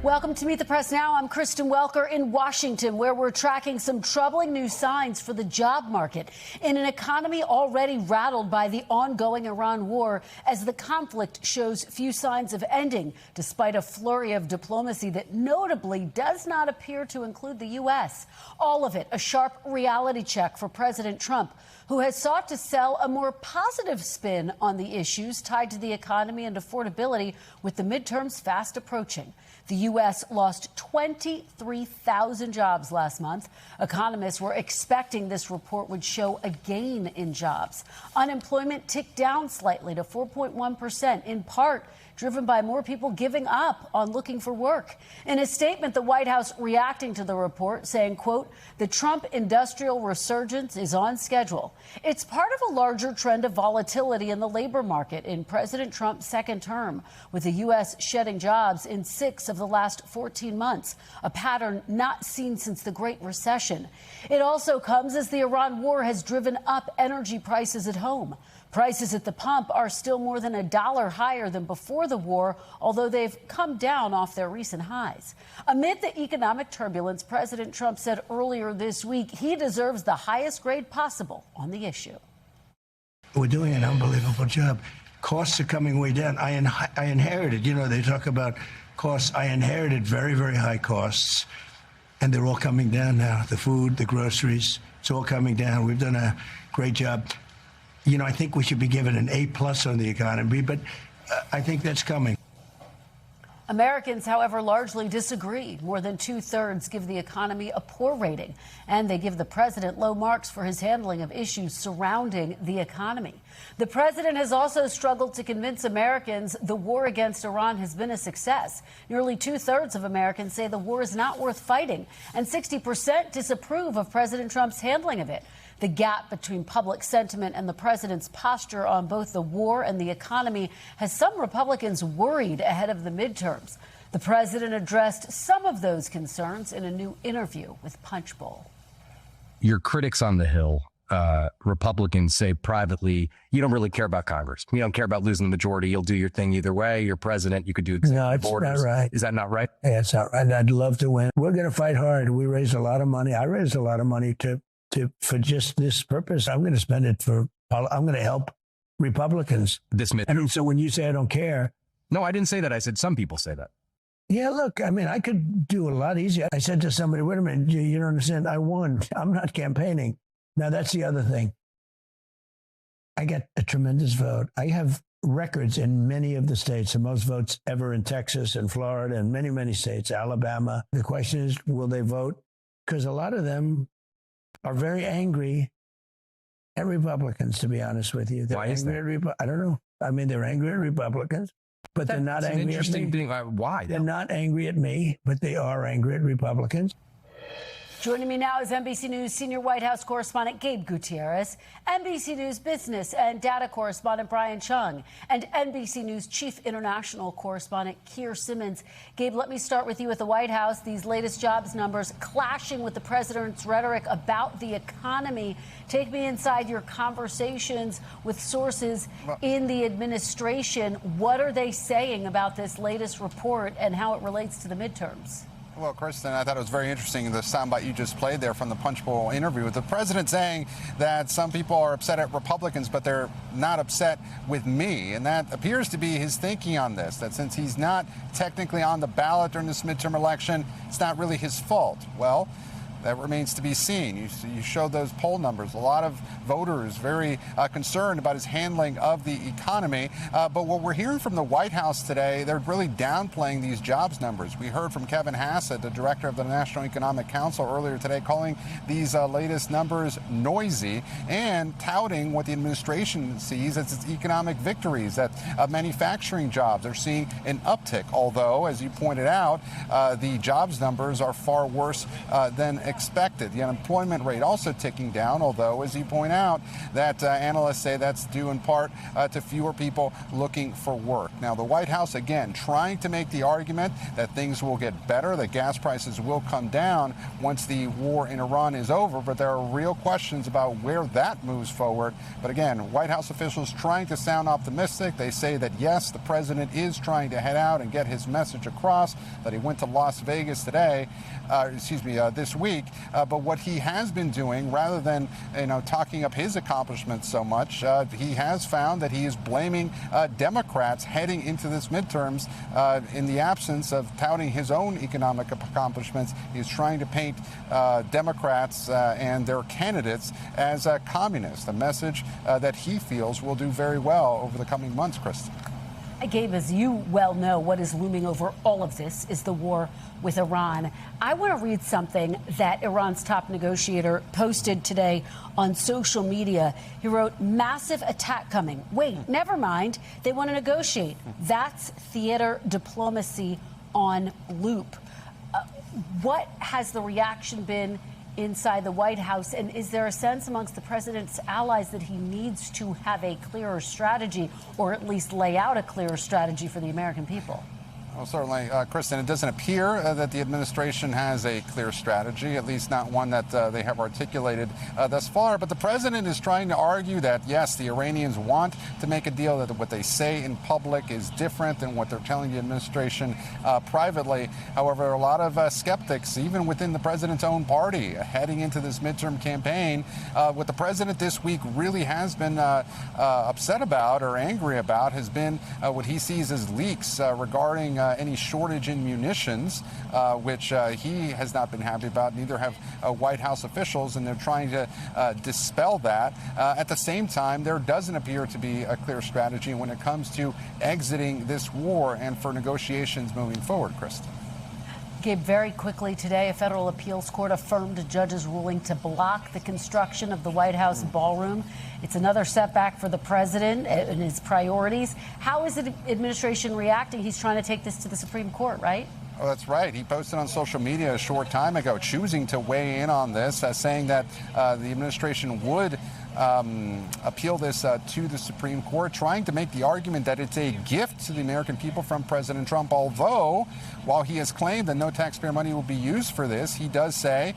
Welcome to Meet the Press Now. I'm Kristen Welker in Washington, where we're tracking some troubling new signs for the job market in an economy already rattled by the ongoing Iran war, as the conflict shows few signs of ending, despite a flurry of diplomacy that notably does not appear to include the U.S. All of it a sharp reality check for President Trump, who has sought to sell a more positive spin on the issues tied to the economy and affordability with the midterms fast approaching. The U.S. lost 23,000 jobs last month. Economists were expecting this report would show a gain in jobs. Unemployment ticked down slightly to 4.1%, in part driven by more people giving up on looking for work. In a statement, the White House reacting to the report, saying, quote, "The Trump industrial resurgence is on schedule. It's part of a larger trend of volatility in the labor market in President Trump's second term, with the U.S. shedding jobs in 6 of the last 14 months, a pattern not seen since the Great Recession. It also comes as the Iran war has driven up energy prices at home. Prices at the pump are still more than $1 higher than before the war, although they've come down off their recent highs. Amid the economic turbulence, President Trump said earlier this week he deserves the highest grade possible on the issue. We're doing an unbelievable job. Costs are coming way down. I inherited, they talk about costs. I inherited very, very high costs, and they're all coming down now. The food, the groceries, it's all coming down. We've done a great job. I think we should be given an A+ on the economy, but I think that's coming. Americans, however, largely disagree. More than 2/3 give the economy a poor rating, and they give the president low marks for his handling of issues surrounding the economy. The president has also struggled to convince Americans the war against Iran has been a success. Nearly 2/3 of Americans say the war is not worth fighting, and 60% disapprove of President Trump's handling of it. The gap between public sentiment and the president's posture on both the war and the economy has some Republicans worried ahead of the midterms. The president addressed some of those concerns in a new interview with Punchbowl. Your critics on the Hill, Republicans, say privately, you don't really care about Congress. You don't care about losing the majority. You'll do your thing either way. You're president. You could do executive orders. Not right. Is that not right? Yeah, it's not right. I'd love to win. We're going to fight hard. We raised a lot of money. I raised a lot of money for just this purpose. I'm going to spend it I'm going to help Republicans. And so when you say I don't care. No, I didn't say that. I said some people say that. Yeah, look, I could do a lot easier. I said to somebody, wait a minute, you don't understand. I won. I'm not campaigning. Now, that's the other thing. I get a tremendous vote. I have records in many of the states, the most votes ever in Texas and Florida and many, many states, Alabama. The question is, will they vote? Because a lot of them are very angry at Republicans, to be honest with you. Why is that? I don't know. They're angry at Republicans, but they're not angry at me. Why? They're not angry at me, but they are angry at Republicans. Joining me now is NBC News senior White House correspondent Gabe Gutierrez, NBC News business and data correspondent Brian Cheung, and NBC News chief international correspondent Keir Simmons. Gabe, let me start with you at the White House. These latest jobs numbers clashing with the president's rhetoric about the economy. Take me inside your conversations with sources in the administration. What are they saying about this latest report and how it relates to the midterms? Well, Kristen, I thought it was very interesting, the soundbite you just played there from the Punchbowl interview with the president saying that some people are upset at Republicans, but they're not upset with me. And that appears to be his thinking on this, that since he's not technically on the ballot during this midterm election, it's not really his fault. Well, that remains to be seen. You showed those poll numbers. A lot of voters very concerned about his handling of the economy. But what we're hearing from the White House today, they're really downplaying these jobs numbers. We heard from Kevin Hassett, the director of the National Economic Council, earlier today, calling these latest numbers noisy and touting what the administration sees as its economic victories, that manufacturing jobs are seeing an uptick. Although, as you pointed out, the jobs numbers are far worse than expected. The unemployment rate also ticking down, although, as you point out, that analysts say that's due in part to fewer people looking for work. Now, the White House, again, trying to make the argument that things will get better, that gas prices will come down once the war in Iran is over, but there are real questions about where that moves forward. But again, White House officials trying to sound optimistic. They say that, yes, the president is trying to head out and get his message across, that he went to Las Vegas this week. But what he has been doing, rather than talking up his accomplishments so much, he has found that he is blaming Democrats heading into this midterms in the absence of touting his own economic accomplishments. He's trying to paint Democrats and their candidates as communists, a message that he feels will do very well over the coming months, Kristen. Gabe, as you well know, what is looming over all of this is the war with Iran. I want to read something that Iran's top negotiator posted today on social media. He wrote, "Massive attack coming. Wait, never mind. They want to negotiate. That's theater diplomacy on loop." What has the reaction been inside the White House? And is there a sense amongst the president's allies that he needs to have a clearer strategy, or at least lay out a clearer strategy for the American people? Well, certainly, Kristen, it doesn't appear that the administration has a clear strategy, at least not one that they have articulated thus far. But the president is trying to argue that, yes, the Iranians want to make a deal, that what they say in public is different than what they're telling the administration privately. However, a lot of skeptics, even within the president's own party, heading into this midterm campaign, what the president this week really has been upset about or angry about has been what he sees as leaks regarding any shortage in munitions, which he has not been happy about. Neither have White House officials, and they're trying to dispel that. At the same time, there doesn't appear to be a clear strategy when it comes to exiting this war and for negotiations moving forward, Kristen. Gabe, very quickly today, a federal appeals court affirmed a judge's ruling to block the construction of the White House ballroom. It's another setback for the president and his priorities. How is the administration reacting? He's trying to take this to the Supreme Court, right? Oh, that's right. He posted on social media a short time ago, choosing to weigh in on this, saying that the administration would appeal this to the Supreme Court, trying to make the argument that it's a gift to the American people from President Trump. Although, while he has claimed that no taxpayer money will be used for this, he does say,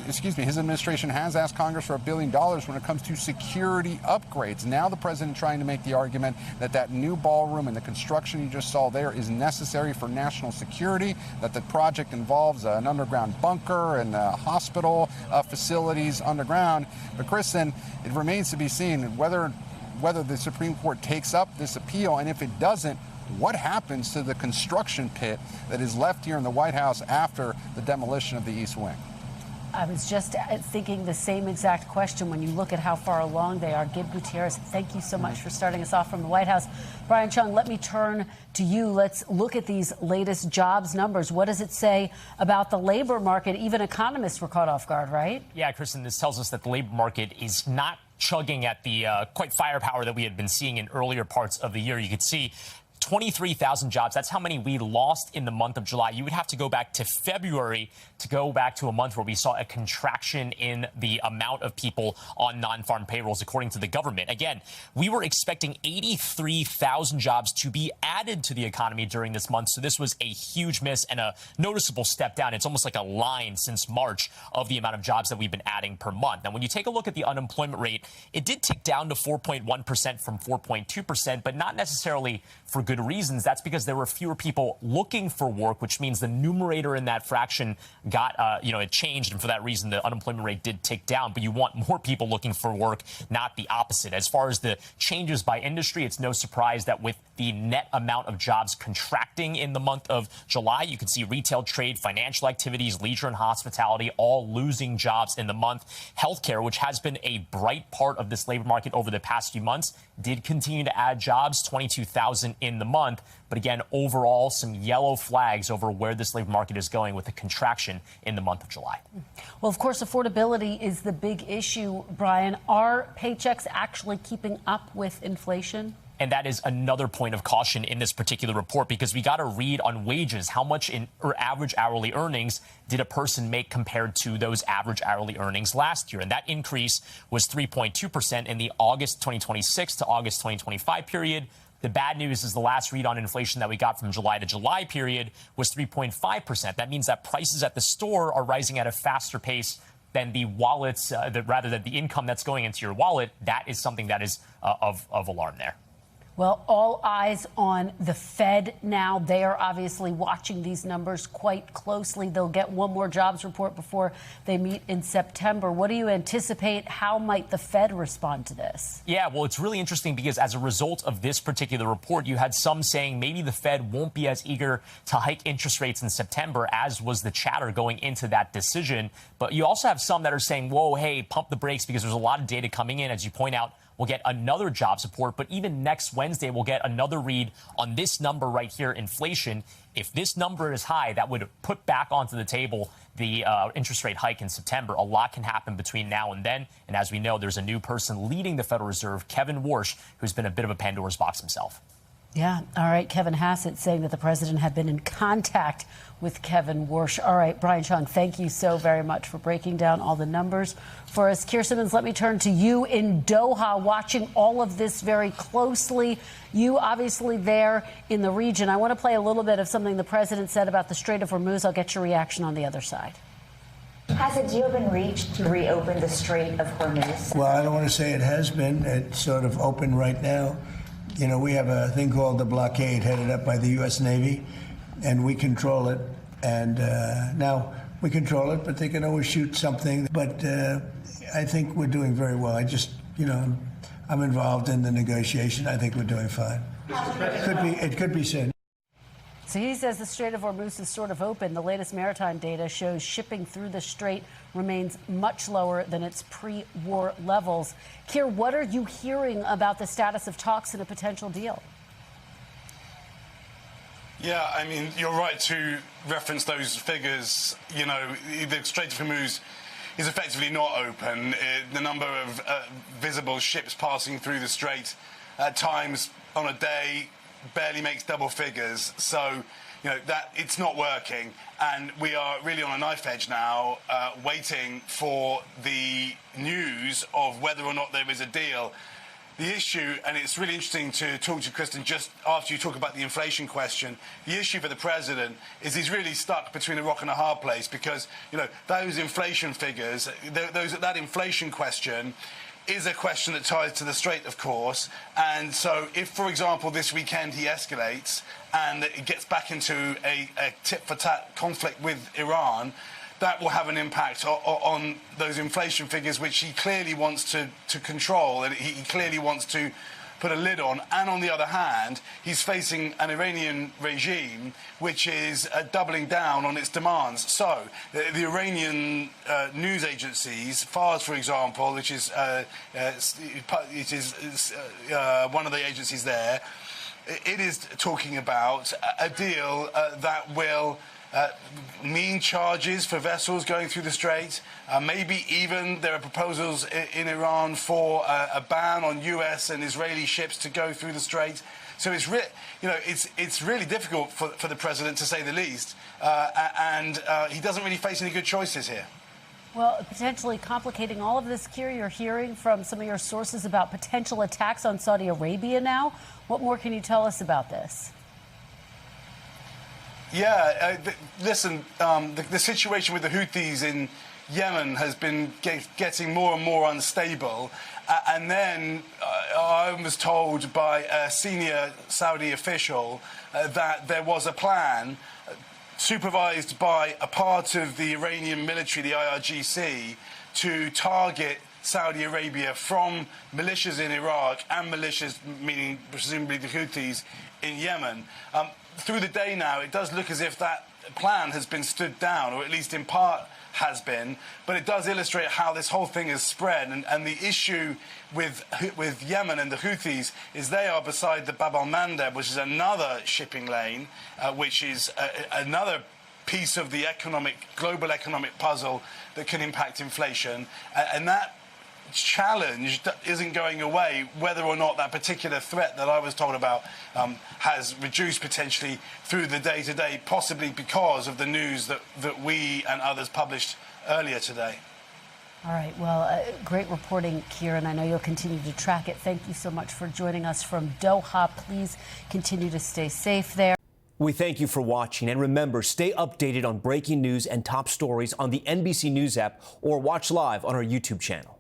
his administration has asked Congress for $1 billion when it comes to security upgrades. Now the president trying to make the argument that that new ballroom and the construction you just saw there is necessary for national security, that the project involves an underground bunker and hospital facilities underground. But Kristen, it remains to be seen whether the Supreme Court takes up this appeal, and if it doesn't, what happens to the construction pit that is left here in the White House after the demolition of the East Wing? I was just thinking the same exact question when you look at how far along they are. Gabe Gutierrez, thank you so much for starting us off from the White House. Brian Cheung, let me turn to you. Let's look at these latest jobs numbers. What does it say about the labor market? Even economists were caught off guard, right? Yeah, Kristen, this tells us that the labor market is not chugging at the quite firepower that we had been seeing in earlier parts of the year. You could see 23,000 jobs. That's how many we lost in the month of July. You would have to go back to February to go back to a month where we saw a contraction in the amount of people on non-farm payrolls, according to the government. Again, we were expecting 83,000 jobs to be added to the economy during this month. So this was a huge miss and a noticeable step down. It's almost like a line since March of the amount of jobs that we've been adding per month. Now, when you take a look at the unemployment rate, it did tick down to 4.1% from 4.2%, but not necessarily for good reasons. That's because there were fewer people looking for work, which means the numerator in that fraction got, it changed. And for that reason, the unemployment rate did tick down. But you want more people looking for work, not the opposite. As far as the changes by industry, it's no surprise that with the net amount of jobs contracting in the month of July, you can see retail, trade, financial activities, leisure and hospitality all losing jobs in the month. Healthcare, which has been a bright part of this labor market over the past few months, did continue to add jobs, 22,000 in the month. But again, overall, some yellow flags over where this labor market is going with a contraction in the month of July. Well, of course, affordability is the big issue, Brian. Are paychecks actually keeping up with inflation? And that is another point of caution in this particular report, because we got to read on wages. How much in average hourly earnings did a person make compared to those average hourly earnings last year? And that increase was 3.2% in the August 2026 to August 2025 period. The bad news is the last read on inflation that we got from July to July period was 3.5%. That means that prices at the store are rising at a faster pace than the wallets, rather than the income that's going into your wallet. That is something that is of alarm there. Well, all eyes on the Fed now. They are obviously watching these numbers quite closely. They'll get one more jobs report before they meet in September. What do you anticipate? How might the Fed respond to this? Yeah, well, it's really interesting because as a result of this particular report, you had some saying maybe the Fed won't be as eager to hike interest rates in September as was the chatter going into that decision. But you also have some that are saying, whoa, hey, pump the brakes, because there's a lot of data coming in. As you point out, we'll get another jobs report, but even next Wednesday, we'll get another read on this number right here, inflation. If this number is high, that would put back onto the table the interest rate hike in September. A lot can happen between now and then. And as we know, there's a new person leading the Federal Reserve, Kevin Warsh, who's been a bit of a Pandora's box himself. Yeah. All right. Kevin Hassett saying that the president had been in contact with Kevin Warsh. All right. Brian Cheung, thank you so very much for breaking down all the numbers for us. Keir Simmons, let me turn to you in Doha, watching all of this very closely. You obviously there in the region. I want to play a little bit of something the president said about the Strait of Hormuz. I'll get your reaction on the other side. Has a deal been reached to reopen the Strait of Hormuz? Well, I don't want to say it has been. It's sort of open right now. You know, we have a thing called the blockade headed up by the U.S. Navy, and we control it. And now we control it, but they can always shoot something. But I think we're doing very well. I'm involved in the negotiation. I think we're doing fine. It could be soon. So he says the Strait of Hormuz is sort of open. The latest maritime data shows shipping through the strait remains much lower than its pre-war levels. Keir, what are you hearing about the status of talks and a potential deal? Yeah, I mean, you're right to reference those figures. You know, the Strait of Hormuz is effectively not open. The number of visible ships passing through the strait at times on a day barely makes double figures. So, you know, that it's not working. And we are really on a knife edge now, waiting for the news of whether or not there is a deal. The issue, and it's really interesting to talk to Kristen just after you talk about the inflation question, the issue for the president is he's really stuck between a rock and a hard place, because, you know, those inflation figures, that inflation question is a question that ties to the Strait, of course. And so if, for example, this weekend he escalates and it gets back into a tit-for-tat conflict with Iran, that will have an impact on those inflation figures, which he clearly wants to control, and he clearly wants to put a lid on. And on the other hand, he's facing an Iranian regime which is doubling down on its demands. So the Iranian news agencies, Fars, for example, which is one of the agencies there, it is talking about a deal that will mean charges for vessels going through the strait. Maybe even there are proposals in Iran for a ban on U.S. and Israeli ships to go through the strait. So it's it's really difficult for the president, to say the least, and he doesn't really face any good choices here. Well, potentially complicating all of this, Keir, you're hearing from some of your sources about potential attacks on Saudi Arabia now. What more can you tell us about this? Yeah, listen, the situation with the Houthis in Yemen has been getting more and more unstable. And then I was told by a senior Saudi official that there was a plan supervised by a part of the Iranian military, the IRGC, to target Saudi Arabia from militias in Iraq and militias, meaning presumably the Houthis, in Yemen. Through the day now, it does look as if that plan has been stood down, or at least in part has been, but it does illustrate how this whole thing has spread. And the issue with Yemen and the Houthis is they are beside the Bab al-Mandeb, which is another shipping lane, which is another piece of the global economic puzzle that can impact inflation. And that challenge that isn't going away, whether or not that particular threat that I was told about has reduced potentially through the day-to-day, possibly because of the news that we and others published earlier today. All right. Well, great reporting, Keir, and I know you'll continue to track it. Thank you so much for joining us from Doha. Please continue to stay safe there. We thank you for watching. And remember, stay updated on breaking news and top stories on the NBC News app or watch live on our YouTube channel.